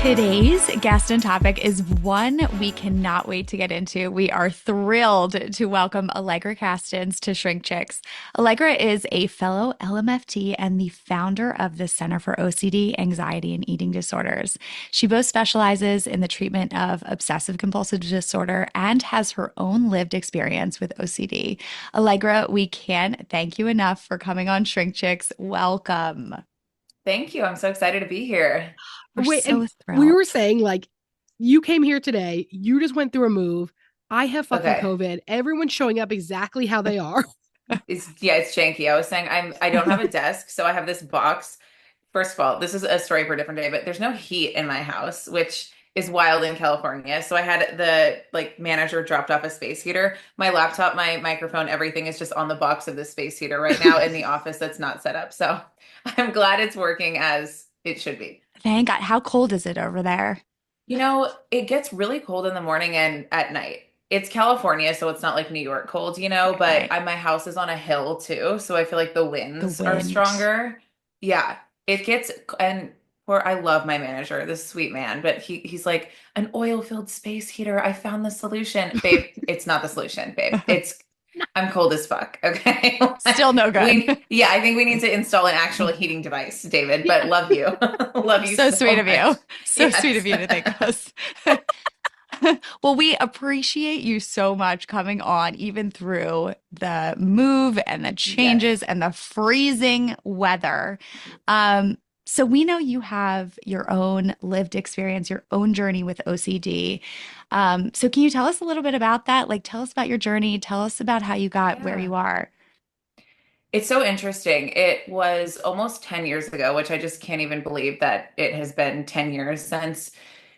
Today's guest and topic is one we cannot wait to get into. We are thrilled to welcome Alegra Kastens to ShrinkChicks. Allegra is a fellow LMFT and the founder of the Center for OCD, Anxiety, and Eating Disorders. She both specializes in the treatment of obsessive compulsive disorder and has her own lived experience with OCD. Allegra, we can't thank you enough for coming on ShrinkChicks. Welcome. Thank you. I'm so excited to be here. We're Wait, and so we were thrilled. saying like you came here today, you just went through a move. I have fucking Okay. COVID. Everyone's showing up exactly how they are. It's janky. I was saying I don't have a desk, so I have this box. First of all, this is a story for a different day, but there's no heat in my house, which is wild in California. So I had the manager dropped off a space heater. My laptop, my microphone, everything is just on the box of the space heater right now in the office that's not set up. So I'm glad it's working as it should be. Thank God. How cold is it over there? It gets really cold in the morning and at night. It's California, so it's not like New York cold, but Right. my house is on a hill too, so I feel like the The winds are wind. stronger. Yeah, it gets, and I love my manager, this sweet man, but he's like, an oil-filled space heater. I found the solution. Babe, it's not the solution, babe. I'm cold as fuck. Okay. Still no good. Yeah, I think we need to install an actual heating device, David, but Yeah. love you. Love you So so sweet of you. much. So sweet Yes. of you to think of us. Well, we appreciate you so much coming on, even through the move and the changes Yes. and the freezing weather. So we know you have your own lived experience, your own journey with OCD. So can you tell us a little bit about that? Like, tell us about your journey. Tell us about how you got where Yeah. you are. It's so interesting. It was almost 10 years ago, which I just can't even believe that it has been 10 years since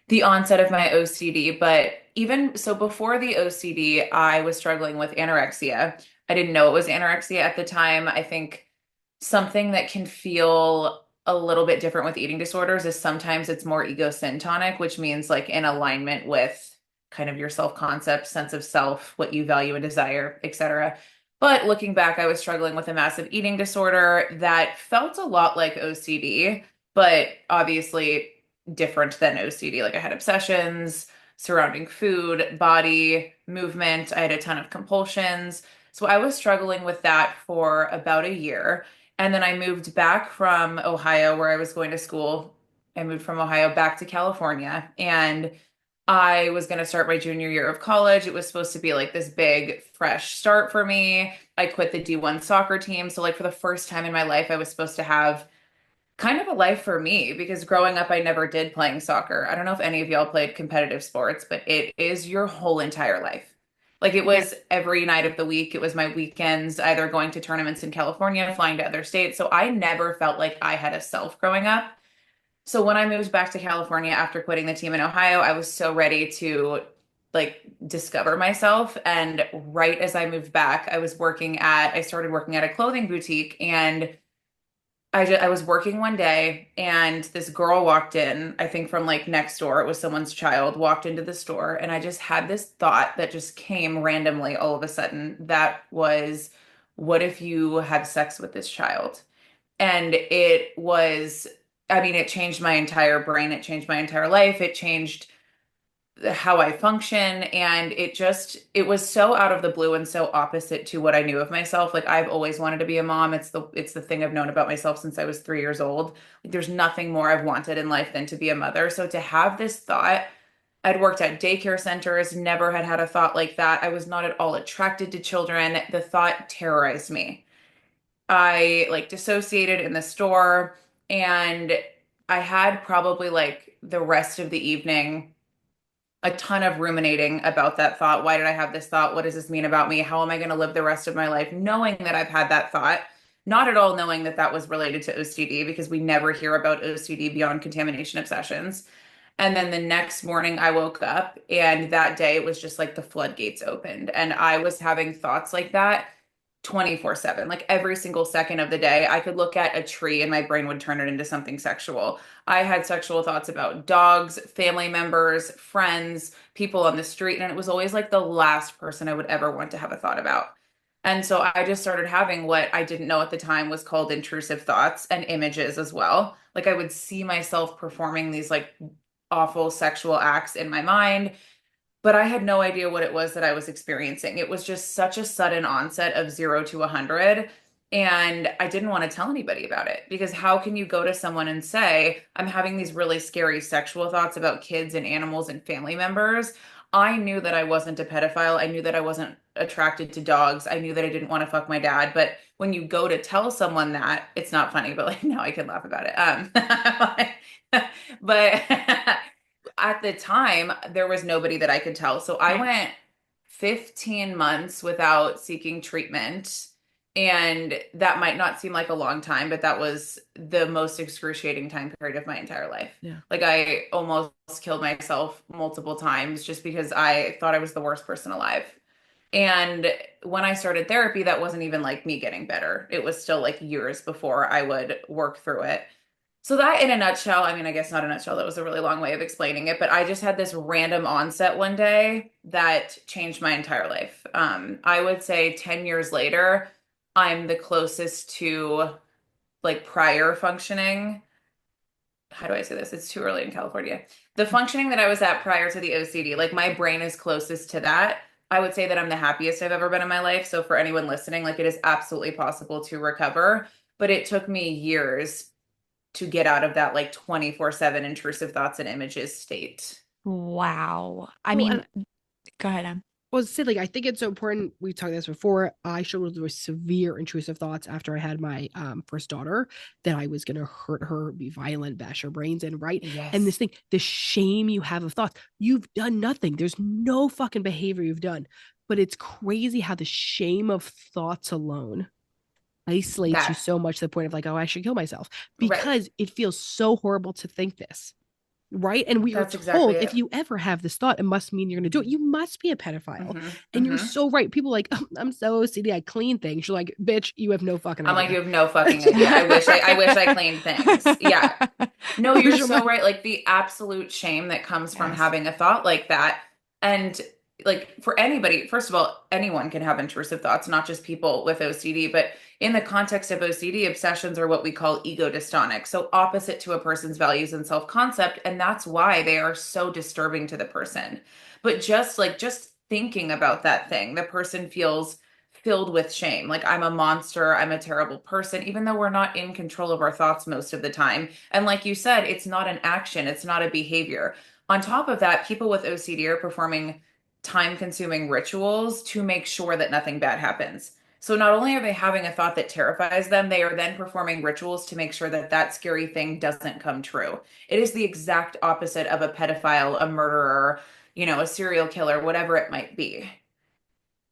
the onset of my OCD. But even so, before the OCD, I was struggling with anorexia. I didn't know it was anorexia at the time. I think something that can feel a little bit different with eating disorders is sometimes it's more egosyntonic, which means like in alignment with kind of your self-concept, sense of self, what you value and desire, etc. But looking back, I was struggling with a massive eating disorder that felt a lot like OCD, but obviously different than OCD. Like I had obsessions surrounding food, body, movement. I had a ton of compulsions. So I was struggling with that for about a year. And then I moved back from Ohio, where I was going to school. I moved from Ohio back to California. And I was going to start my junior year of college. It was supposed to be like this big, fresh start for me. I quit the D1 soccer team. So, like, for the first time in my life, I was supposed to have kind of a life for me because growing up, I never did playing soccer. I don't know if any of y'all played competitive sports, but it is your whole entire life. Like, it Yeah. was every night of the week. It was my weekends, either going to tournaments in California, flying to other states. So, I never felt like I had a self growing up. So when I moved back to California after quitting the team in Ohio, I was so ready to discover myself. And right as I moved back, I started working at a clothing boutique, and I was working one day and this girl walked in, I think from like next door. It was someone's child walked into the store, and I just had this thought that just came randomly all of a sudden. That was, what if you had sex with this child? And it was, I mean, it changed my entire brain. It changed my entire life. It changed how I function. And it was so out of the blue and so opposite to what I knew of myself. Like I've always wanted to be a mom. It's the thing I've known about myself since I was 3 years old. Like there's nothing more I've wanted in life than to be a mother. So to have this thought, I'd worked at daycare centers, never had a thought like that. I was not at all attracted to children. The thought terrorized me. I like dissociated in the store, and I had probably like the rest of the evening a ton of ruminating about that thought. Why did I have this thought? What does this mean about me? How am I going to live the rest of my life knowing that I've had that thought? Not at all knowing that that was related to OCD, because we never hear about OCD beyond contamination obsessions. And then the next morning I woke up, and that day it was just like the floodgates opened, and I was having thoughts like that 24/7. Like every single second of the day, I could look at a tree and my brain would turn it into something sexual. I had sexual thoughts about dogs, family members, friends, people on the street, and it was always like the last person I would ever want to have a thought about. And so I just started having what I didn't know at the time was called intrusive thoughts and images as well. Like I would see myself performing these like awful sexual acts in my mind, but I had no idea what it was that I was experiencing. It was just such a sudden onset of 0 to 100. And I didn't want to tell anybody about it because how can you go to someone and say, I'm having these really scary sexual thoughts about kids and animals and family members? I knew that I wasn't a pedophile. I knew that I wasn't attracted to dogs. I knew that I didn't want to fuck my dad. But when you go to tell someone that, it's not funny, but like now I can laugh about it. But at the time, there was nobody that I could tell. So I went 15 months without seeking treatment. And that might not seem like a long time, but that was the most excruciating time period of my entire life. Yeah. Like I almost killed myself multiple times just because I thought I was the worst person alive. And when I started therapy, that wasn't even like me getting better. It was still like years before I would work through it. So that in a nutshell, I mean, I guess not a nutshell, that was a really long way of explaining it, but I just had this random onset one day that changed my entire life. I would say 10 years later, I'm the closest to like prior functioning. How do I say this? It's too early in California. The functioning that I was at prior to the OCD, like my brain is closest to that. I would say that I'm the happiest I've ever been in my life. So for anyone listening, like it is absolutely possible to recover, but it took me years to get out of that like 24/7 intrusive thoughts and images state. Wow. I Well, mean, and go ahead, Em. well, say like I think it's so important. We've talked this before. I struggled with severe intrusive thoughts after I had my first daughter that I was gonna hurt her, be violent, bash her brains in, right? And this Yes. thing, the shame you have of thoughts, you've done nothing. There's no fucking behavior you've done, but it's crazy how the shame of thoughts alone isolates you That, so much to the point of like, oh, I should kill myself right. because it feels so horrible to think this. Right. And we are That's exactly told if it. you ever have this thought, it must mean you're going to do it. You must be a pedophile. Hmm. And you're Hmm. so right. People are like, oh, I'm so OCD. I clean things. You're like, bitch, you have no fucking I'm like, you idea. have no fucking idea. I wish I cleaned things. Yeah. No, you're Close your so mind. right. Like the absolute shame that comes from Yes. having a thought like that. And like for anybody, first of all, anyone can have intrusive thoughts, not just people with OCD. But in the context of OCD, obsessions are what we call ego dystonic. So opposite to a person's values and self-concept. And that's why they are so disturbing to the person. But just thinking about that thing, the person feels filled with shame. Like I'm a monster, I'm a terrible person, even though we're not in control of our thoughts most of the time. And like you said, it's not an action, it's not a behavior. On top of that, people with OCD are performing time-consuming rituals to make sure that nothing bad happens. So not only are they having a thought that terrifies them, they are then performing rituals to make sure that that scary thing doesn't come true. It is the exact opposite of a pedophile, a murderer, a serial killer, whatever it might be.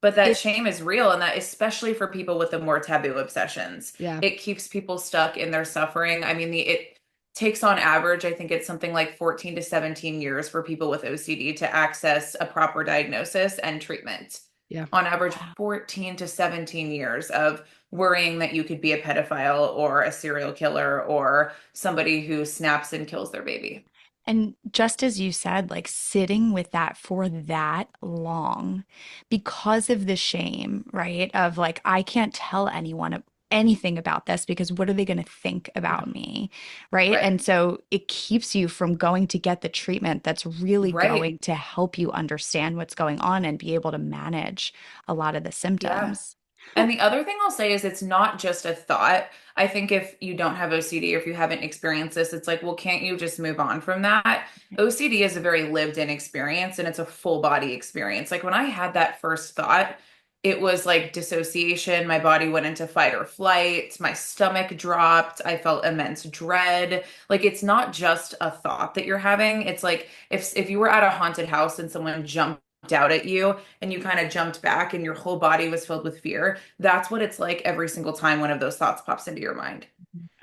But that It, shame is real, and that especially for people with the more taboo obsessions, Yeah. it keeps people stuck in their suffering. I mean, it takes on average, I think it's something like 14 to 17 years for people with OCD to access a proper diagnosis and treatment. Yeah. On average, 14 to 17 years of worrying that you could be a pedophile or a serial killer or somebody who snaps and kills their baby. and just as you said, like sitting with that for that long because of the shame, right? Of like, I can't tell anyone anything about this because what are they going to think Yeah. about me? Right. Right. And so it keeps you from going to get the treatment that's really Right. going to help you understand what's going on and be able to manage a lot of the Yeah. symptoms. And Well, the other thing I'll say is it's not just a thought. I think if you don't have OCD or if you haven't experienced this, it's like, well, can't you just move on from that? OCD is a very lived in experience and it's a full body experience. Like when I had that first thought, it was like dissociation. My body went into fight or flight. My stomach dropped. I felt immense dread. Like it's not just a thought that you're having. It's like if you were at a haunted house and someone jumped out at you and you kind of jumped back and your whole body was filled with fear. That's what it's like every single time one of those thoughts pops into your mind.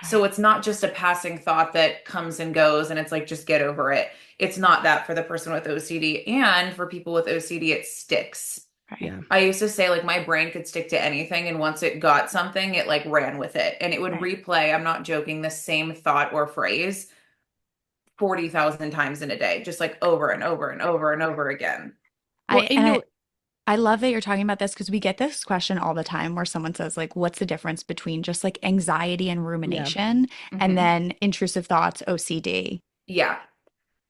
So it's not just a passing thought that comes and goes and it's like, just get over it. It's not that for the person with OCD. And for people with OCD, it sticks. right, Yeah. I used to say like my brain could stick to anything. And once it got something, it like ran with it and it would right. replay, I'm not joking, the same thought or phrase 40,000 times in a day, just like over and over and over and over again. Well, I and and you I, know, I love that you're talking about this because we get this question all the time where someone says, like, what's the difference between just like anxiety and yeah. rumination and Hmm. then intrusive thoughts, OCD? Yeah.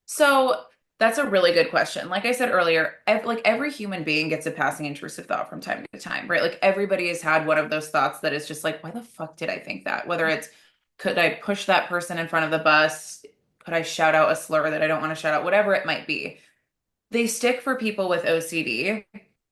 So that's a really good question. Like I said earlier, like every human being gets a passing intrusive thought from time to time, right? Like everybody has had one of those thoughts that is just like, why the fuck did I think that? Whether it's, could I push that person in front of the bus? Could I shout out a slur that I don't want to shout out? Whatever it might be. They stick for people with OCD,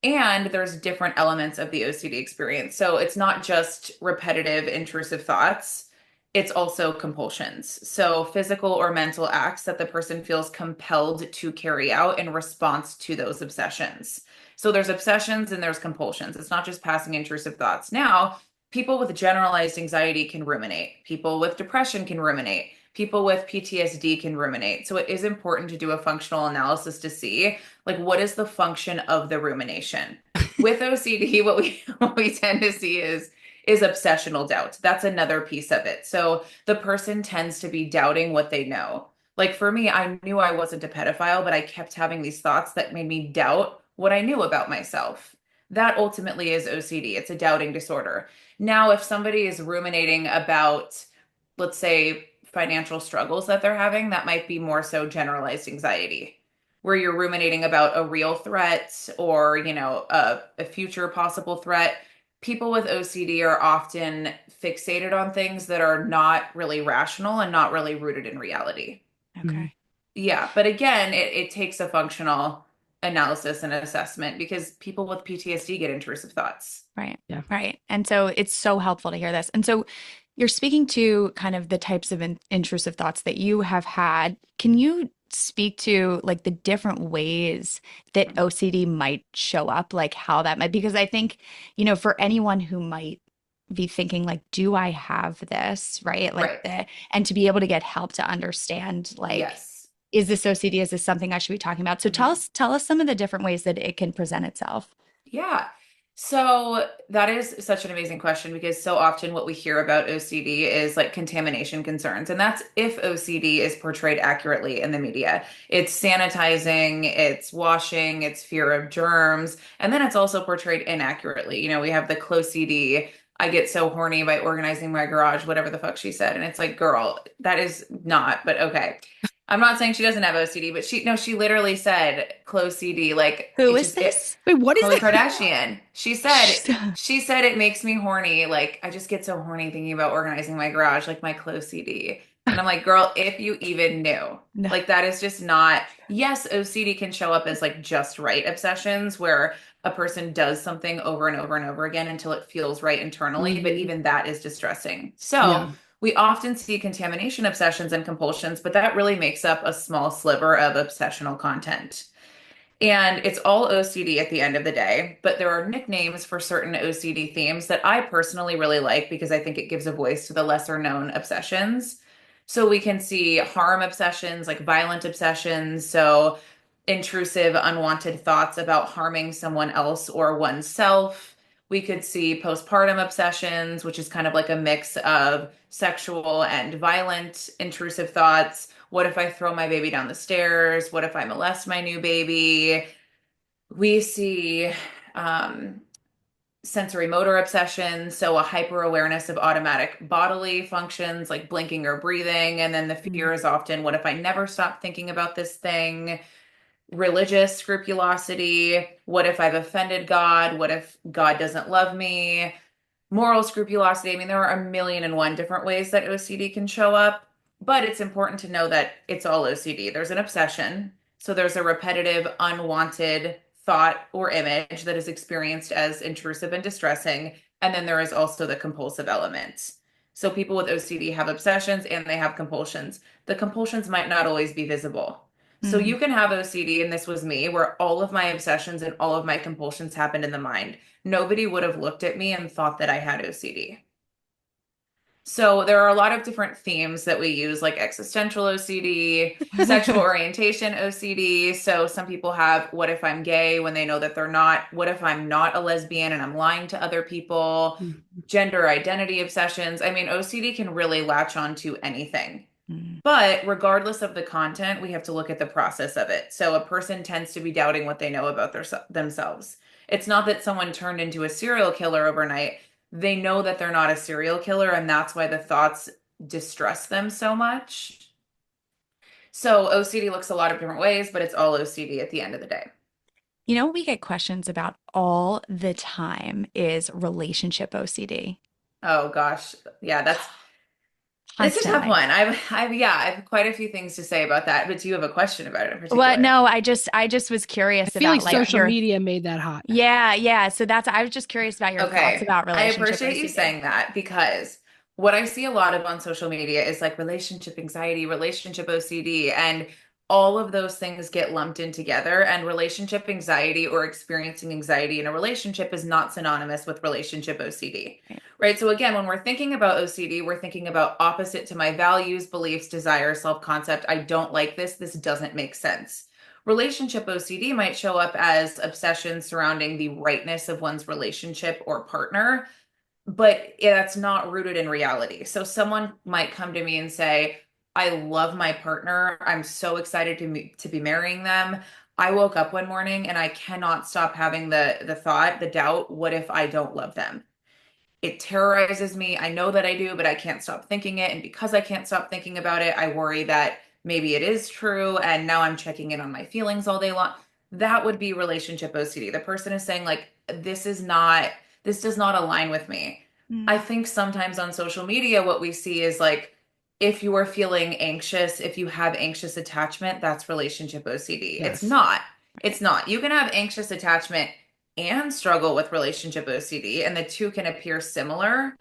and there's different elements of the OCD experience. So it's not just repetitive, intrusive thoughts, it's also compulsions. So physical or mental acts that the person feels compelled to carry out in response to those obsessions. So there's obsessions and there's compulsions. It's not just passing intrusive thoughts. Now, people with generalized anxiety can ruminate, people with depression can ruminate. People with PTSD can ruminate. So it is important to do a functional analysis to see like what is the function of the rumination. With OCD, what we tend to see is obsessional doubt. That's another piece of it. So the person tends to be doubting what they know. Like for me, I knew I wasn't a pedophile, but I kept having these thoughts that made me doubt what I knew about myself. That ultimately is OCD. It's a doubting disorder. Now, if somebody is ruminating about, let's say, financial struggles that they're having, that might be more so generalized anxiety, where you're ruminating about a real threat or, a future possible threat. People with OCD are often fixated on things that are not really rational and not really rooted in reality. Mhm. Okay. Yeah, but again, it takes a functional analysis and assessment because people with PTSD get intrusive thoughts. Right. Yeah. Right. And so it's so helpful to hear this. And so you're speaking to kind of the types of intrusive thoughts that you have had. Can you speak to like the different ways that OCD might show up, like how that might, because I think, for anyone who might be thinking like, do I have this, right? Like Right. and to be able to get help to understand like, Yes. is this OCD? Is this something I should be talking about? So Mhm. tell us some of the different ways that it can present itself. Yeah. So that is such an amazing question because so often what we hear about OCD is like contamination concerns. And that's if OCD is portrayed accurately in the media. It's sanitizing, it's washing, it's fear of germs, and then it's also portrayed inaccurately. We have the close CD. I get so horny by organizing my garage, whatever the fuck she said. And it's like, girl, that is not, but okay. I'm not saying she doesn't have OCD, but she literally said close CD. Like Who it is just it this? Wait, what is Khloe that? Kardashian. She said it makes me horny. Like I just get so horny thinking about organizing my garage, like my clothes CD. And I'm like, girl, if you even knew. No. Like that is just not. Yes, OCD can show up as like just right obsessions where a person does something over and over and over again until it feels right internally, but Mhm. even that is distressing. So, Yeah. we often see contamination obsessions and compulsions, but that really makes up a small sliver of obsessional content. And it's all OCD at the end of the day, but there are nicknames for certain OCD themes that I personally really like because I think it gives a voice to the lesser known obsessions. So we can see harm obsessions, like violent obsessions. So intrusive, unwanted thoughts about harming someone else or oneself. We could see postpartum obsessions, which is kind of like a mix of sexual and violent intrusive thoughts. What if I throw my baby down the stairs? What if I molest my new baby? We see um, sensory motor obsession, so a hyper awareness of automatic bodily functions like blinking or breathing. And then the Mhm. fear is often, what if I never stop thinking about this thing? Religious scrupulosity. What if I've offended God? What if God doesn't love me? Moral scrupulosity. I mean, there are a million and one different ways that OCD can show up, but it's important to know that it's all OCD. There's an obsession. So there's a repetitive, unwanted thought or image that is experienced as intrusive and distressing. And then there is also the compulsive element. So people with OCD have obsessions and they have compulsions. The compulsions might not always be visible. So Mm, you can have OCD, and this was me, where all of my obsessions and all of my compulsions happened in the mind. Nobody would have looked at me and thought that I had OCD. So there are a lot of different themes that we use, like existential OCD, sexual orientation OCD. So some people have, what if I'm gay when they know that they're not? What if I'm not a lesbian and I'm lying to other people? Mhm. Gender identity obsessions. I mean, OCD can really latch on to anything. mm, But regardless of the content, we have to look at the process of it. So a person tends to be doubting what they know about themselves. It's not that someone turned into a serial killer overnight. They know that they're not a serial killer, and that's why the thoughts distress them so much. So OCD looks a lot of different ways, but it's all OCD at the end of the day. You know what we get questions about all the time is relationship OCD. Oh gosh. Yeah, it's a tough Constantly. one. I have quite a few things to say about that, but do you have a question about it in Well, particular? no, I just was I curious feel like about like social your media made that hot. yeah. So that's I was just curious about your thoughts Okay, about I relationship appreciate you OCD. saying that because what I see a lot of on social media is like relationship anxiety, relationship OCD, and all of those things get lumped in together. And relationship anxiety or experiencing anxiety in a relationship is not synonymous with relationship OCD, Right. right? So, again, when we're thinking about OCD, we're thinking about opposite to my values, beliefs, desires, self concept. I don't like this. This doesn't make sense. Relationship OCD might show up as obsession surrounding the rightness of one's relationship or partner, but that's not rooted in reality. So someone might come to me and say, I love my partner. I'm so excited to be marrying them. I woke up one morning and I cannot stop having the thought, the doubt, what if I don't love them? It terrorizes me. I know that I do, but I can't stop thinking it. And because I can't stop thinking about it, I worry that maybe it is true. And now I'm checking in on my feelings all day long. That would be relationship OCD. The person is saying, like, this does not align with me. I Mm, think sometimes on social media, what we see is like, if you are feeling anxious, if you have anxious attachment, that's relationship OCD. It's Yes. not. right. It's not. You can have anxious attachment and struggle with relationship OCD, and the two can appear similar,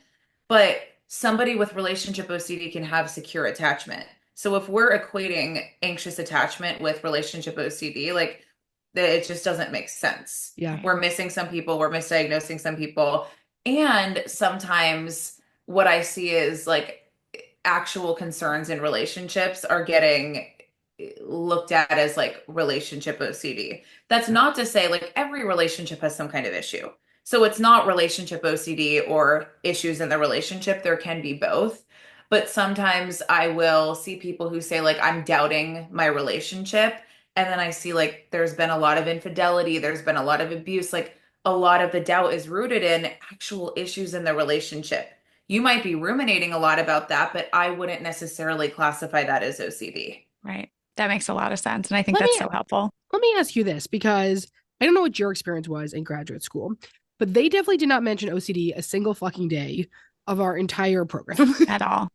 but somebody with relationship OCD can have secure attachment. So if we're equating anxious attachment with relationship OCD, like it just doesn't make sense. Yeah. Right. We're missing some people, we're misdiagnosing some people. And sometimes what I see is like actual concerns in relationships are getting looked at as like relationship OCD. That's not to say like every relationship has some kind of issue. So it's not relationship OCD or issues in the relationship. There can be both. But sometimes I will see people who say, like, I'm doubting my relationship. And then I see, like, there's been a lot of infidelity, there's been a lot of abuse. Like, a lot of the doubt is rooted in actual issues in the relationship. You might be ruminating a lot about that, but I wouldn't necessarily classify that as OCD. Right. That makes a lot of sense. And I think Let that's me so helpful let me ask you this because I don't know what your experience was in graduate school, but they definitely did not mention OCD a single fucking day of our entire program. at all.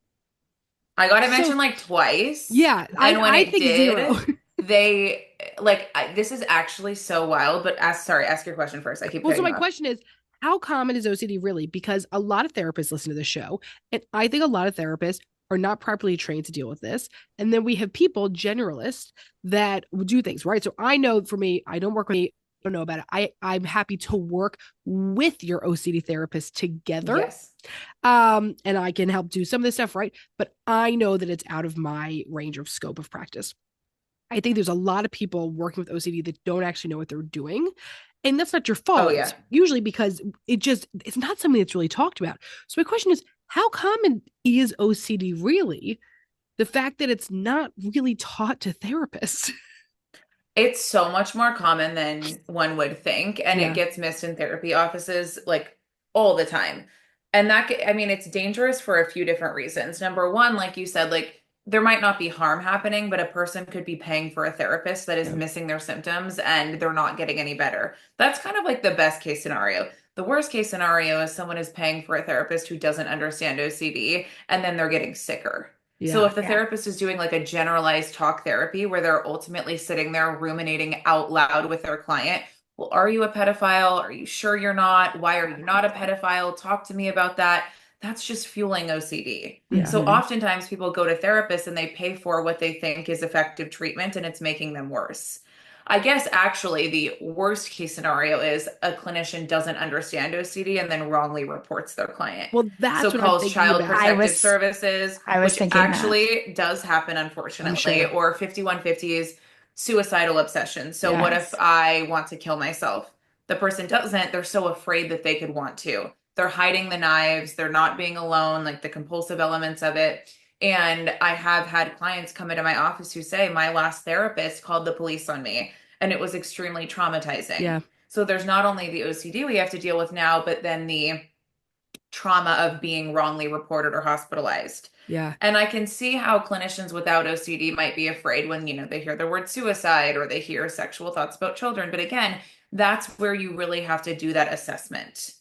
I got it So mentioned like twice. yeah, And when I it think zero. did, they like this is actually so wild, but ask your question first. I keep Well, so cutting my you off. question is, how common is OCD really? Because a lot of therapists listen to the show, and I think a lot of therapists are not properly trained to deal with this. And then we have people, generalists, that do things, right? So I know for me, I don't work with me, I don't know about it. I'm happy to work with your OCD therapist together. Yes. And I can help do some of this stuff, right? But I know that it's out of my range of scope of practice. I think there's a lot of people working with OCD that don't actually know what they're doing. And that's not your Oh fault. It's yeah. usually because it's not something that's really talked about. So my question is, how common is OCD really? The fact that it's not really taught to therapists. It's so much more common than one would think, and it Yeah. gets missed in therapy offices like all the time. And I mean, it's dangerous for a few different reasons. Number one, like you said, like there might not be harm happening, but a person could be paying for a therapist that is Yeah. missing their symptoms and they're not getting any better. That's kind of like the best case scenario. The worst case scenario is someone is paying for a therapist who doesn't understand OCD and then they're getting sicker. So Yeah. if the Yeah. therapist is doing like a generalized talk therapy where they're ultimately sitting there ruminating out loud with their client, well, are you a pedophile? Are you sure you're not? Why are you not a pedophile? Talk to me about that. That's just fueling OCD. Yeah. So Hmm. oftentimes people go to therapists and they pay for what they think is effective treatment and it's making them worse. I guess actually the worst case scenario is a clinician doesn't understand OCD and then wrongly reports their client. Well, So that's what I'm calls thinking Child about. I Protective was Services, I was which thinking that. actually does happen, I'm unfortunately, sure. or 5150's suicidal obsession. So, what if Yes. I want to kill myself? The person doesn't, they're so afraid that they could want to. They're hiding the knives, they're not being alone, like the compulsive elements of it. And I have had clients come into my office who say, my last therapist called the police on me, and it was extremely traumatizing. Yeah. So, there's not only the OCD we have to deal with now, but then the trauma of being wrongly reported or hospitalized. Yeah. And I can see how clinicians without OCD might be afraid when, they hear the word suicide or they hear sexual thoughts about children. But again, that's where you really have to do that assessment.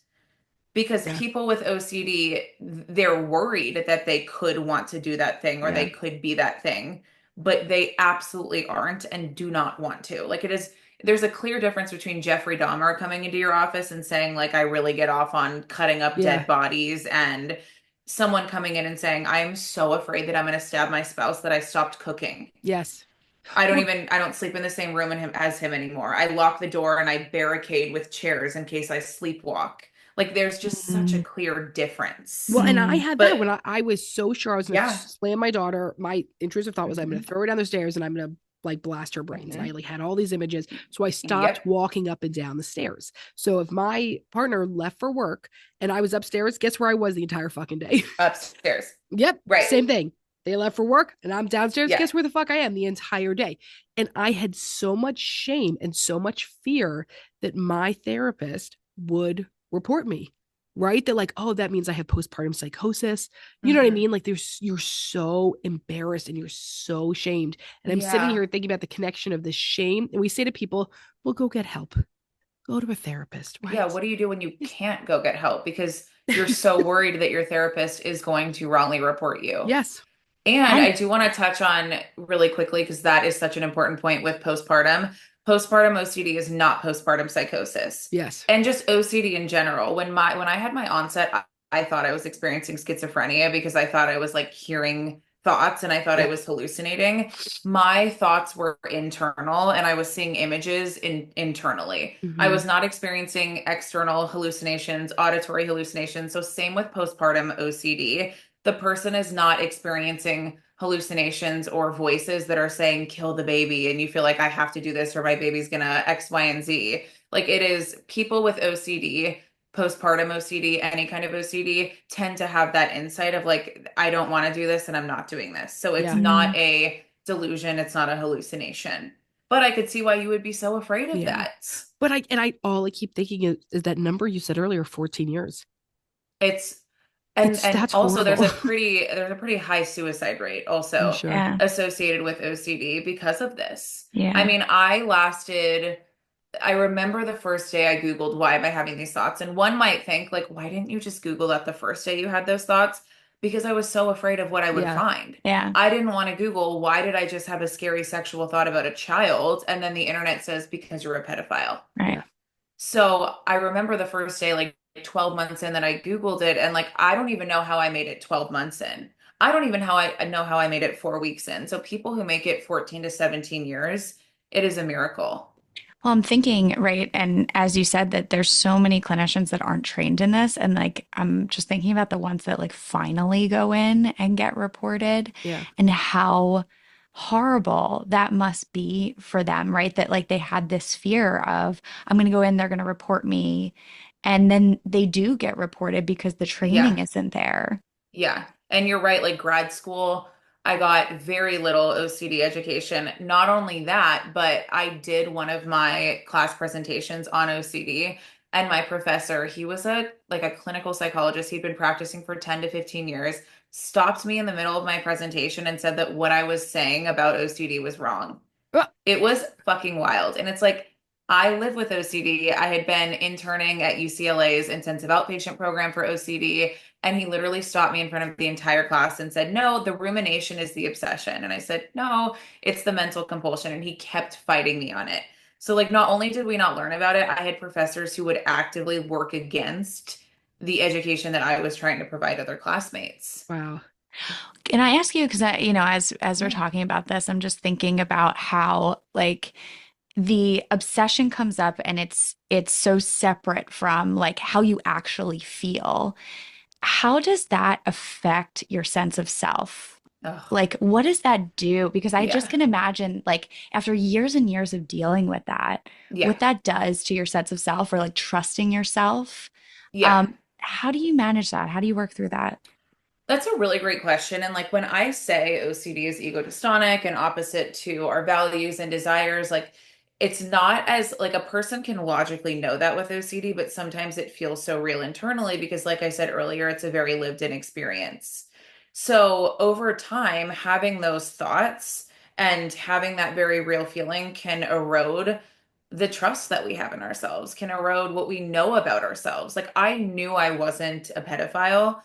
Because Yeah. people with OCD, they're worried that they could want to do that thing or Yeah. they could be that thing, but they absolutely aren't and do not want to. Like there's a clear difference between Jeffrey Dahmer coming into your office and saying, like, I really get off on cutting up Yeah. dead bodies, and someone coming in and saying, I'm so afraid that I'm going to stab my spouse that I stopped cooking. Yes. Well, I don't sleep in the same room as him anymore. I lock the door and I barricade with chairs in case I sleepwalk. Like there's just such a mm, clear difference. well, and I Mm. had that But when I was so sure I was going to yeah. slam my daughter. My intrusive thought was I'm going Mhm. to throw her down the stairs and I'm going to like blast her brains. And I Mhm. like had all these images. So I stopped Yep. walking up and down the stairs. So if my partner left for work and I was upstairs, guess where I was the entire fucking day? Upstairs. Yep. Right. Same thing. They left for work and I'm downstairs. Yeah. Guess where the fuck I am the entire day? And I had so much shame and so much fear that my therapist would report me. Right? That like, oh, that means I have postpartum psychosis. You know what I Mhm. mean? Like you're so embarrassed and you're so shamed. And I'm sitting Yeah. here thinking about the connection of this shame. And we say to people, well, go get help. Go to a therapist, Yeah. right? What do you do when you can't go get help because you're so worried that your therapist is going to wrongly report you? Yes. And I And do want to touch on really quickly because that is such an important point with postpartum. Postpartum OCD is not postpartum psychosis. Yes. And just OCD in general. When I had my onset, I thought I was experiencing schizophrenia because I thought I was like hearing thoughts and I thought I Yeah. was hallucinating. My thoughts were internal and I was seeing images internally. I Mm-hmm. was not experiencing external hallucinations, auditory hallucinations. So same with postpartum OCD, the person is not experiencing hallucinations or voices that are saying kill the baby and you feel like I have to do this or my baby's gonna X, Y, and Z. Like it is people with OCD, postpartum OCD, any kind of OCD tend to have that insight of like, I don't want to do this and I'm not doing this. So it's Yeah. not mm, a delusion, it's not a hallucination. But I could see why you would be so afraid of Yeah. that. But I all I keep thinking is that number you said earlier, 14 years. It's It's and that's also horrible. there's a pretty high suicide rate I'm also sure. yeah, associated with OCD because of this. I yeah. mean, I remember the first day I Googled, why am I having these thoughts? And one might think, like, why didn't you just Google that the first day you had those thoughts? Because I was so afraid of what I would Yeah. find. Yeah, I didn't want to Google, why did I just have a scary sexual thought about a child? And then the internet says, because you're a pedophile. right. Yeah. So I remember the first day, like 12 months in, that I Googled it, and like I don't even know how I made it 12 months in. I don't even know how I made it 4 weeks in. So people who make it 14 to 17 years, it is a miracle. Well, I'm thinking, right, and as you said, that there's so many clinicians that aren't trained in this, and like I'm just thinking about the ones that like finally go in and get reported, Yeah. and how horrible that must be for them, right? That like they had this fear of, I'm going to go in, they're going to report me, and then they do get reported because the Yeah. training isn't there. Yeah. And you're right, like grad school, I got very little OCD education. Not only that, but I did one of my class presentations on OCD. And my professor, he was a clinical psychologist. He'd been practicing for 10 to 15 years, stopped me in the middle of my presentation and said that what I was saying about OCD was wrong. Ah, It was fucking wild. And it's like, I live with OCD. I had been interning at UCLA's intensive outpatient program for OCD. And he literally stopped me in front of the entire class and said, no, the rumination is the obsession. And I said, no, it's the mental compulsion. And he kept fighting me on it. So, like, not only did we not learn about it, I had professors who would actively work against the education that I was trying to provide other classmates. wow. Can I ask you, because as we're Yeah. talking about this, I'm just thinking about how like the obsession comes up and it's so separate from like how you actually feel. How does that affect your sense of self? Oh, Like, what does that do? Because I just yeah. can imagine, like, after years and years of dealing with that, Yeah. what that does to your sense of self or like trusting yourself. Yeah. How do you manage that? How do you work through that? That's a really great question. And like when I say OCD is ego dystonic and opposite to our values and desires, like it's not as like a person can logically know that with OCD, but sometimes it feels so real internally because, like I said earlier, it's a very lived in experience. So over time, having those thoughts and having that very real feeling can erode the trust that we have in ourselves, can erode what we know about ourselves. Like I knew I wasn't a pedophile,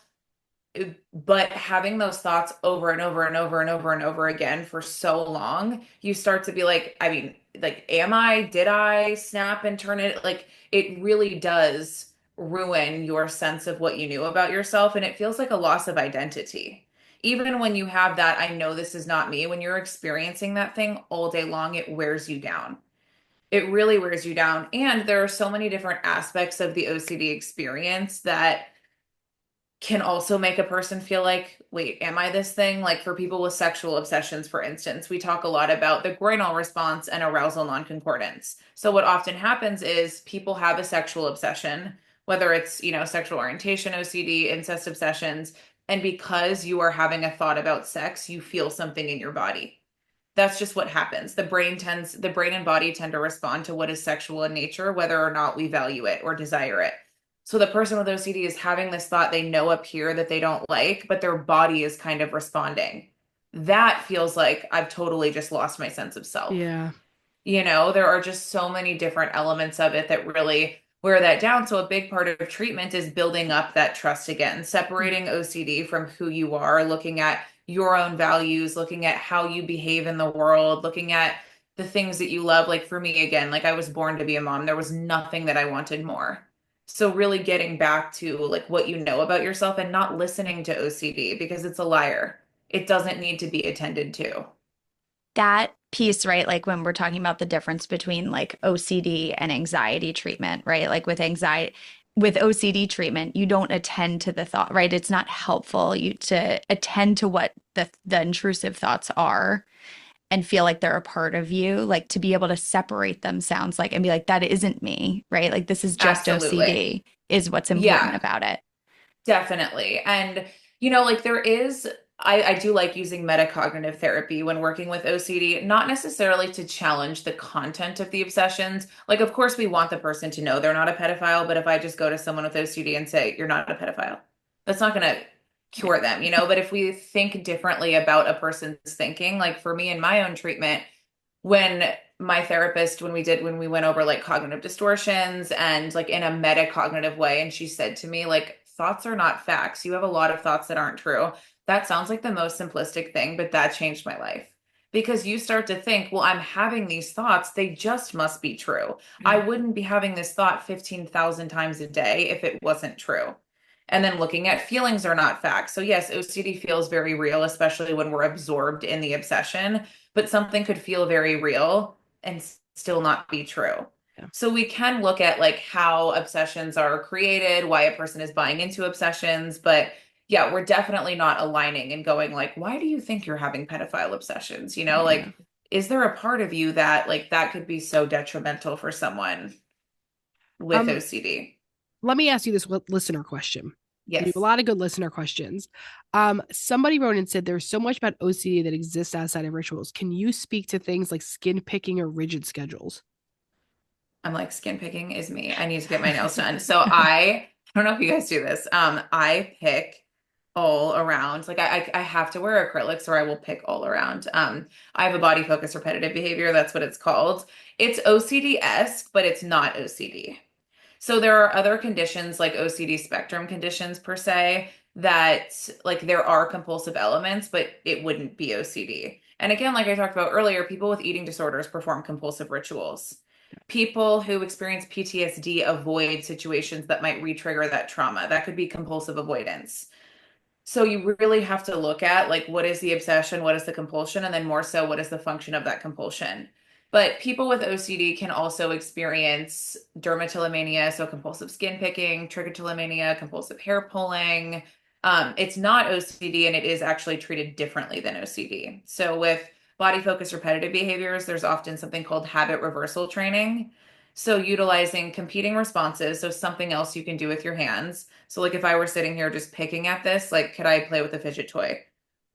but having those thoughts over and over and over and over and over again for so long, you start to be like, I mean, like, am I, did I snap and turn it? Like, it really does ruin your sense of what you knew about yourself. And it feels like a loss of identity. Even when you have that, I know this is not me, when you're experiencing that thing all day long, it wears you down. It really wears you down. And there are so many different aspects of the OCD experience that can also make a person feel like, wait, am I this thing? Like for people with sexual obsessions, for instance, we talk a lot about the groinal response and arousal nonconcordance. So what often happens is people have a sexual obsession, whether it's, sexual orientation, OCD, incest obsessions, and because you are having a thought about sex, you feel something in your body. That's just what happens. The brain and body tend to respond to what is sexual in nature, whether or not we value it or desire it. So the person with OCD is having this thought they know up here that they don't like, but their body is kind of responding. That feels like I've totally just lost my sense of self. Yeah. There are just so many different elements of it that really wear that down. So a big part of treatment is building up that trust again, separating OCD from who you are, looking at your own values, looking at how you behave in the world, looking at the things that you love. Like for me, again, like I was born to be a mom. There was nothing that I wanted more. So really getting back to like what you know about yourself and not listening to OCD because it's a liar. It doesn't need to be attended to. That piece, right? Like when we're talking about the difference between like OCD and anxiety treatment, right? Like with OCD treatment, you don't attend to the thought, right? It's not helpful you to attend to what the intrusive thoughts are and feel like they're a part of you, like to be able to separate them sounds like and be like, that isn't me, right? Like this is just Absolutely. OCD is what's important Yeah. about it. Definitely. And, like there is, I do like using metacognitive therapy when working with OCD, not necessarily to challenge the content of the obsessions. Like, of course, we want the person to know they're not a pedophile, but if I just go to someone with OCD and say, you're not a pedophile, that's not going to Right. cure them, But if we think differently about a person's thinking, like for me in my own treatment, when my therapist, when we went over like cognitive distortions and like in a metacognitive way, and she said to me, like, thoughts are not facts. You have a lot of thoughts that aren't true. That sounds like the most simplistic thing, but that changed my life. Because you start to think, well, I'm having these thoughts. They just must be true. I wouldn't be having this thought 15,000 times a day if it wasn't true. And then looking at feelings are not facts. So, yes, OCD feels very real, especially when we're absorbed in the obsession, but something could feel very real and still not be true. Yeah. So we can look at like how obsessions are created, why a person is buying into obsessions, but yeah, we're definitely not aligning and going like, why do you think you're having pedophile obsessions? Yeah. Like, is there a part of you that like that could be so detrimental for someone with Um, OCD? Let me ask you this listener question. We have a Yes. lot of good listener questions. Somebody wrote and said there's so much about OCD that exists outside of rituals. Can you speak to things like skin picking or rigid schedules? I'm like, skin picking is me. I need to get my nails done. So I don't know if you guys do this. I pick all around. Like I have to wear acrylics or I will pick all around. I have a body focus repetitive behavior. That's what it's called. It's OCD-esque, but it's not OCD. So there are other conditions like OCD spectrum conditions per se that like there are compulsive elements, but it wouldn't be OCD. And again, like I talked about earlier, people with eating disorders perform compulsive rituals. People who experience PTSD avoid situations that might re-trigger that trauma. That could be compulsive avoidance. So you really have to look at like what is the obsession, what is the compulsion, and then more so what is the function of that compulsion. But people with OCD can also experience dermatillomania, so compulsive skin picking, trichotillomania, compulsive hair pulling. It's not OCD and it is actually treated differently than OCD. So with body focus repetitive behaviors, there's often something called habit reversal training. So utilizing competing responses, so something else you can do with your hands. So like if I were sitting here just picking at this, like could I play with a fidget toy?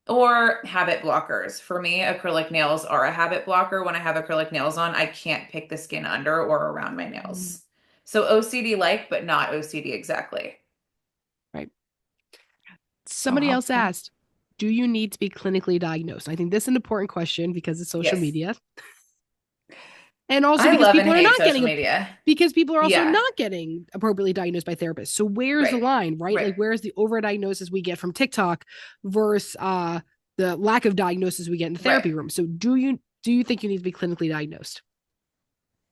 Or habit blockers. For me, acrylic nails are a habit blocker. When I have acrylic nails on, I can't pick the skin under or around my Mm, nails. So OCD like, but not OCD exactly. right. So Somebody else helpful. asked, do you need to be clinically diagnosed? I think this is an important question because of social Yes. media. And also I because love and people are hate not social getting media. because people are also Yeah. not getting appropriately diagnosed by therapists. So where's the Right. line, right? Right. Like where's the overdiagnosis we get from TikTok versus the lack of diagnosis we get in the Right. therapy room? So do you think you need to be clinically diagnosed?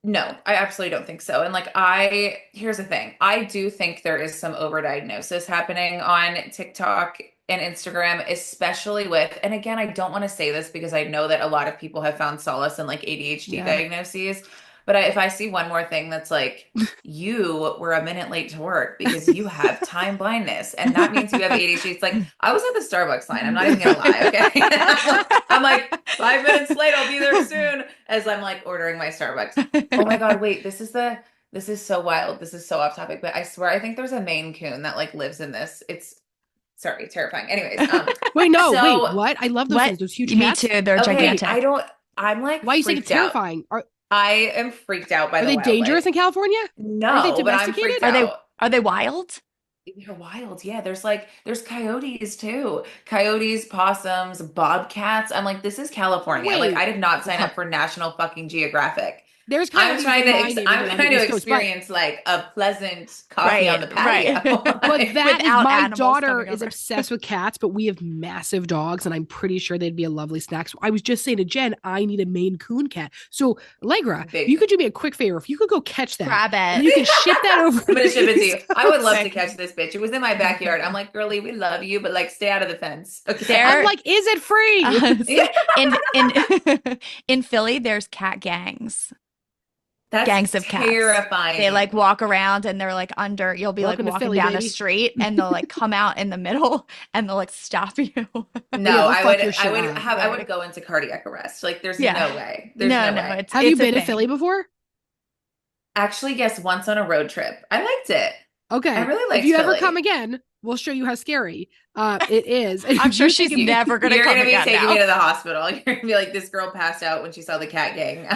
No, I absolutely don't think so. And here's the thing. I do think there is some overdiagnosis happening on TikTok and Instagram, especially with, and again, I don't want to say this because I know that a lot of people have found solace in like ADHD Yeah. diagnoses. But if I see one more thing that's like, you were a minute late to work because you have time blindness, and that means you have ADHD. It's like, I was at the Starbucks line. I'm not even gonna lie, okay? I'm like 5 minutes late, I'll be there soon, as I'm like ordering my Starbucks. Oh my God, wait, this is so wild. This is so off topic, but I swear I think there's a Maine Coon that like lives in this. It's sorry, terrifying. Anyways, Wait, so what? I love those What? things. Those huge Me cats. too. They're okay, Wait, I gigantic. don't I'm like why are you saying it's freaked out. terrifying? I am freaked out by Are the they dangerous wildlife. in California? Aren't they No, but I'm freaked domesticated? Are they out. are they wild? They're wild. Yeah, there's coyotes too. Coyotes, possums, bobcats. I'm like, this is California. Like Wait, I did not sign up what? for National fucking Geographic. There's coyotes in my I'm neighborhood on the trying to East Coast, but experience like a pleasant coffee on Right, the right. patio. But Like, that is Without my animals daughter coming is over. obsessed with cats, but we have massive dogs, and I'm pretty sure they'd be a lovely snack. So I was just saying to Jen, I need a Maine Coon cat. So Allegra, you big. could do me a quick favor. If you could go catch that Grab and it. you can ship that over I'm to gonna the ship it to you. East I would love Coast. to catch this bitch. It was in my backyard. I'm like, girly, we love you, but like stay out of the fence. I'm There, Okay. like, is it free? Yeah. in in Philly, there's cat gangs. That's Gangs of cats. They like terrifying. walk around and they're like under, you'll be like Welcome to walking Philly, down a baby. street and they'll like come out in the middle and they'll like stop you. Oh yeah, No, they'll fuck your shit up. I would Right. go into cardiac arrest. Like there's Yeah. no way. There's No, no no, way. Have you it's a been to Philly thing. before? Actually, yes, once on a road trip. I liked it. I Okay. really If liked you ever come Philly. again, we'll show you how scary it is. I'm If sure you're she's thinking never gonna You're come gonna be again taking me now. to the hospital. You're gonna be like, this girl passed out when she saw the cat gang.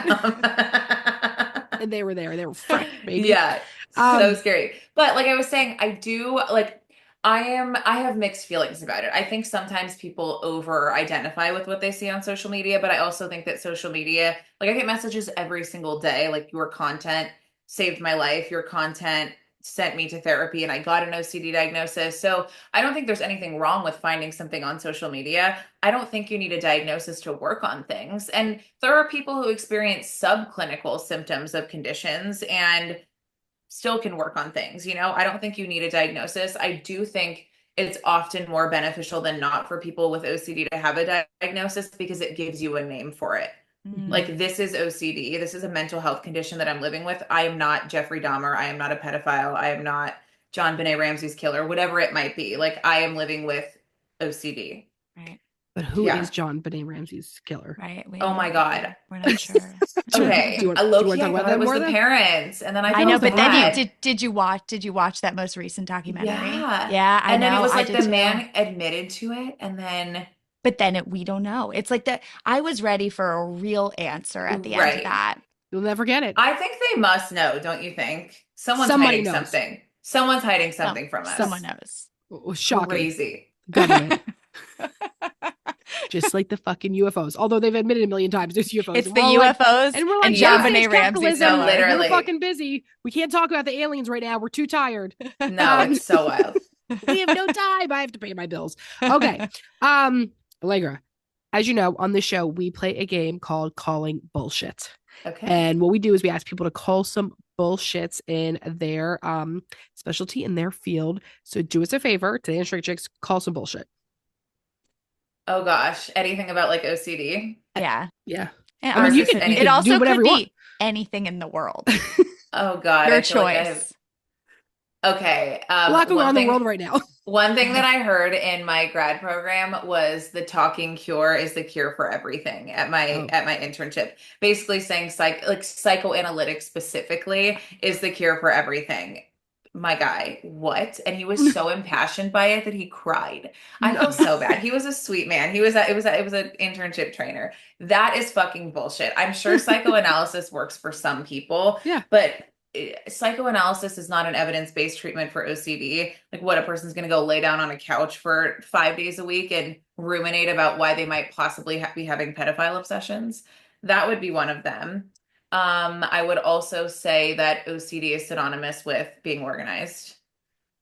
and they were there, they were fresh, baby. Yeah, so Um, scary. But like I was saying, I do like I have mixed feelings about it. I think sometimes people over identify with what they see on social media, but I also think that social media, like I get messages every single day, like your content saved my life, your content sent me to therapy and I got an OCD diagnosis. So I don't think there's anything wrong with finding something on social media. I don't think you need a diagnosis to work on things. And there are people who experience subclinical symptoms of conditions and still can work on things. I don't think you need a diagnosis. I do think it's often more beneficial than not for people with OCD to have a diagnosis because it gives you a name for it. Mm. Like, this is OCD. This is a mental health condition that I'm living with. I am not Jeffrey Dahmer. I am not a pedophile. I am not John Benet Ramsey's killer, whatever it might be. Like, I am living with OCD. Right, but who Yeah. is John Benet Ramsey's killer? right. Oh my God. We're not sure. Okay. Do you want, I do you low want to key, talk I about thought that it was more the then? parents. And then I I thought it know, was the but then dad. did you watch that most recent documentary? Yeah. Yeah, I And then it know. was I like did the too. man admitted to it. And then, But then we don't know. It's like that. I was ready for a real answer at the end of right. that. You'll never get it. I think they must know, don't you think? Someone's Somebody hiding knows. something. Someone's hiding Some something from someone us. knows. Shocking. Crazy. Government. Just like the fucking UFOs. Although they've admitted a million times there's UFOs. It's And the we're all like, UFOs and we're and like, Yeah. John listen, it's Benet Ramsey's capitalism. No, killer. We're literally. fucking busy. We can't talk about the aliens right now. We're too tired. No, it's so wild. We have no time. I have to pay my bills. Okay. Allegra, as you know, on this show, we play a game called Calling Bullshit. Okay. And what we do is we ask people to call some bullshits in their specialty in their field. So do us a favor today on ShrinkChicks, call some bullshit. Oh gosh. Anything about like OCD? Yeah. Yeah. And I mean, you Versus can anything. it also do whatever could you want. be anything in the world. Oh God. Your I feel like I have. choice. Okay. A lot going on in the world right now. One thing that I heard in my grad program was the talking cure is the cure for everything at my internship. Basically saying psychoanalytics specifically is the cure for everything. my guy, what? And he was so impassioned by it that he cried. I No. felt so bad. He was a sweet man. It was an internship trainer. That is fucking bullshit. I'm sure psychoanalysis works for some people, Yeah. but psychoanalysis is not an evidence-based treatment for OCD. Like what a person's going to go lay down on a couch for 5 days a week and ruminate about why they might possibly be having pedophile obsessions. That would be one of them. I would also say that OCD is synonymous with being organized.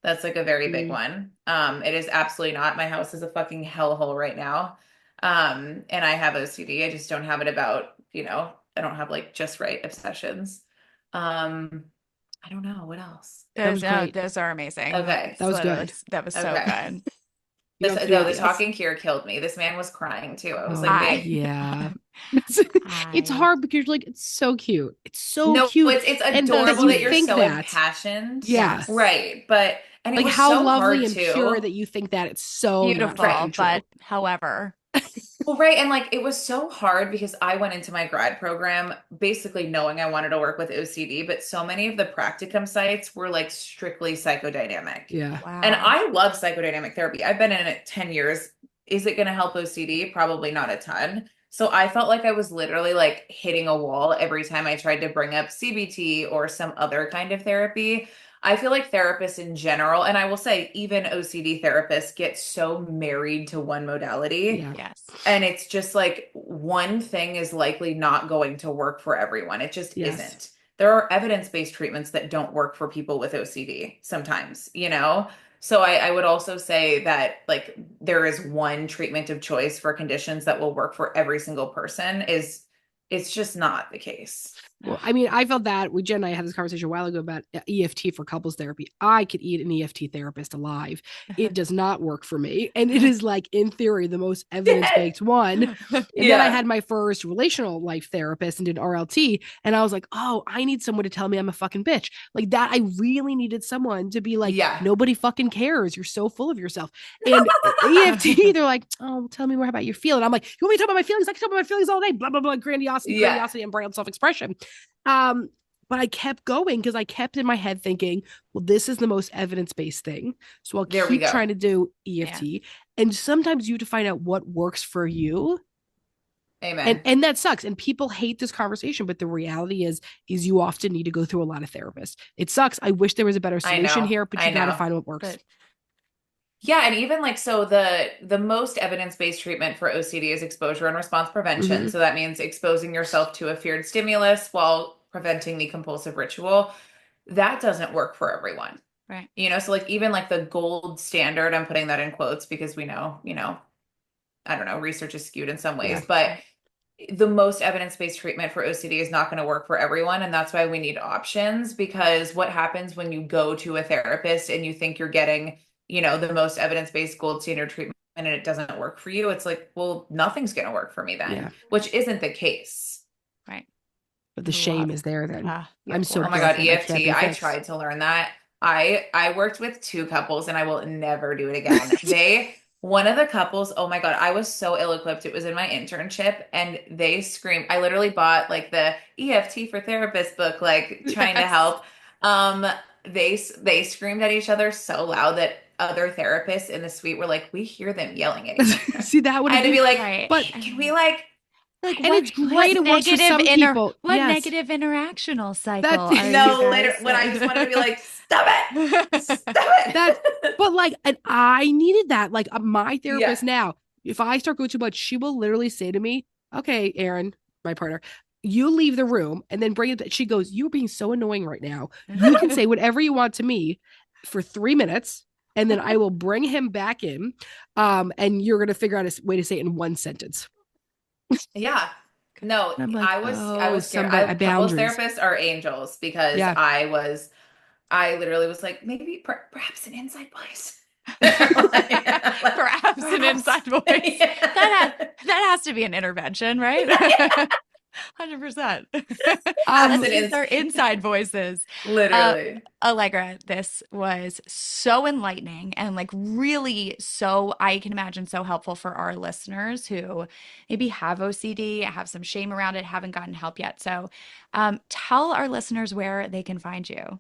That's like a very big Mm. one. It is absolutely not. My house is a fucking hellhole right now. And I have OCD. I just don't have it about, I don't have like just right obsessions. I don't know what else. That was great. Those are amazing. Okay. That was good. That was so Okay. good. You have No, the ideas. talking cure killed me. This man was crying too. I was Oh, like, I- babe. yeah. It's hard because you're like, it's so cute. It's so No, cute. it's And adorable that you you're think so that. impassioned. Yeah. Right. But and it Like was how so lovely hard and too. pure that you think that it's so not Beautiful, fucking true. but however, Well, right. And like it was so hard because I went into my grad program basically knowing I wanted to work with OCD, but so many of the practicum sites were like strictly psychodynamic. Yeah. wow. And I love psychodynamic therapy. I've been in it 10 years. Is it going to help OCD? Probably not a ton. So I felt like I was literally like hitting a wall every time I tried to bring up CBT or some other kind of therapy. I feel like therapists in general, and I will say even OCD therapists get so married to one modality. Yeah. Yes. And it's just like one thing is likely not going to work for everyone. It just Yes. isn't. There are evidence-based treatments that don't work for people with OCD sometimes, you know? So I would also say that like there is one treatment of choice for conditions that will work for every single person it's just not the case. Well, I mean, I felt that Jen and I had this conversation a while ago about EFT for couples therapy. I could eat an EFT therapist alive. It does not work for me. And it is like, in theory, the most evidence-based one. And then I had my first relational life therapist and did RLT. And I was like, oh, I need someone to tell me I'm a fucking bitch. Like that, I really needed someone to be like, Yeah. nobody fucking cares. You're so full of yourself. And EFT, they're like, oh, tell me more about your feeling. I'm like, you want me to talk about my feelings? I can talk about my feelings all day. Blah, blah, blah. Grandiosity, Yeah. grandiosity, and brown self-expression. But I kept going because I kept in my head thinking, well, this is the most evidence-based thing. So I'll There we keep go. trying to do EFT. And sometimes you have to find out what works for you. Amen. And that sucks. And people hate this conversation, but the reality is you often need to go through a lot of therapists. It sucks. I wish there was a better solution know. here, but I you got to know. find what works. But Yeah, and even like so the most evidence-based treatment for OCD is exposure and response prevention. Mhm. So that means exposing yourself to a feared stimulus while preventing the compulsive ritual. That doesn't work for everyone. right. You know, so like even like the gold standard, I'm putting that in quotes because we know, I don't know, research is skewed in some ways, Yeah. but the most evidence-based treatment for OCD is not going to work for everyone. And that's why we need options, because what happens when you go to a therapist and you think you're getting, the most evidence-based gold standard treatment and it doesn't work for you? It's like, well, nothing's going to work for me then, Yeah. which isn't the case. Right. But the shame is there then. Yeah, I'm so Oh my God, broken. I can't EFT. be I fixed. tried to learn that. I worked with two couples and I will never do it again. One of the couples, oh my God, I was so ill-equipped. It was in my internship and they screamed. I literally bought like the EFT for therapist book, like trying to Yes. help. They screamed at each other so loud that other therapists in the suite were like, we hear them yelling at each other. See, that would I had to be like, Right. but can we like, Like, and it's great. It works for some people. What Yes. negative interactional cycle That's- are no, you later guys when I in? just wanted to be like, stop it. Stop it. But like, and I needed that. Like my therapist now, if I start going too much, she will literally say to me, okay, Aaron, my partner, you leave the room and then bring it back. She goes, you're being so annoying right now. You can say whatever you want to me for 3 minutes. And then I will bring him back in. And you're going to figure out a way to say it in one sentence. Yeah. No, And I'm like, I was scared. Couples boundaries. therapists are angels because Yeah. I literally was like, maybe perhaps an inside voice. Perhaps an inside voice. Yeah. That has to be an intervention, right? 100%. These are inside voices. Literally. Allegra, this was so enlightening and like really so, I can imagine, so helpful for our listeners who maybe have OCD, have some shame around it, haven't gotten help yet. So tell our listeners where they can find you.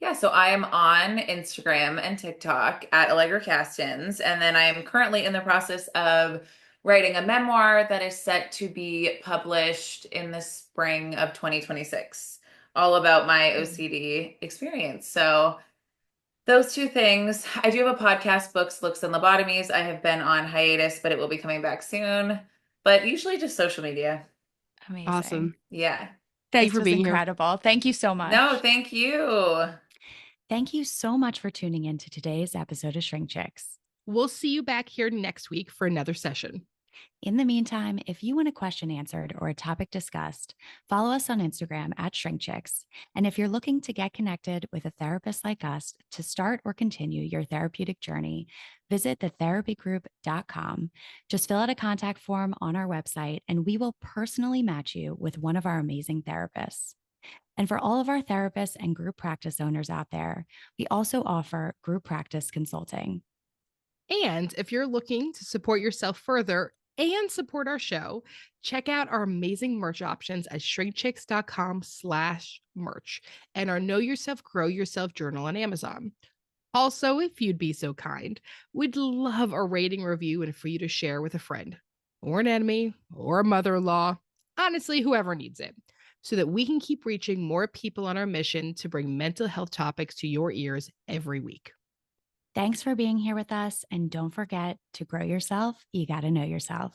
Yeah, so I am on Instagram and TikTok at Allegra Kastens, and then I am currently in the process of writing a memoir that is set to be published in the spring of 2026, all about my OCD experience. So those two things. I do have a podcast, Books, Looks, and Lobotomies. I have been on hiatus, but it will be coming back soon. But usually just social media. Amazing. Awesome. Yeah. Thank you This for was being here. incredible. Thank you so much. No, thank you. Thank you so much for tuning in to today's episode of Shrink Chicks. We'll see you back here next week for another session. In the meantime, if you want a question answered or a topic discussed, follow us on Instagram at ShrinkChicks. And if you're looking to get connected with a therapist like us to start or continue your therapeutic journey, visit thetherapygroup.com. Just fill out a contact form on our website, and we will personally match you with one of our amazing therapists. And for all of our therapists and group practice owners out there, we also offer group practice consulting. And if you're looking to support yourself further and support our show, check out our amazing merch options at shrinkchicks.com/merch and our Know Yourself, Grow Yourself journal on Amazon. Also, if you'd be so kind, we'd love a rating review and for you to share with a friend or an enemy or a mother-in-law, honestly, whoever needs it, so that we can keep reaching more people on our mission to bring mental health topics to your ears every week. Thanks for being here with us. And don't forget, to grow yourself, you got to know yourself.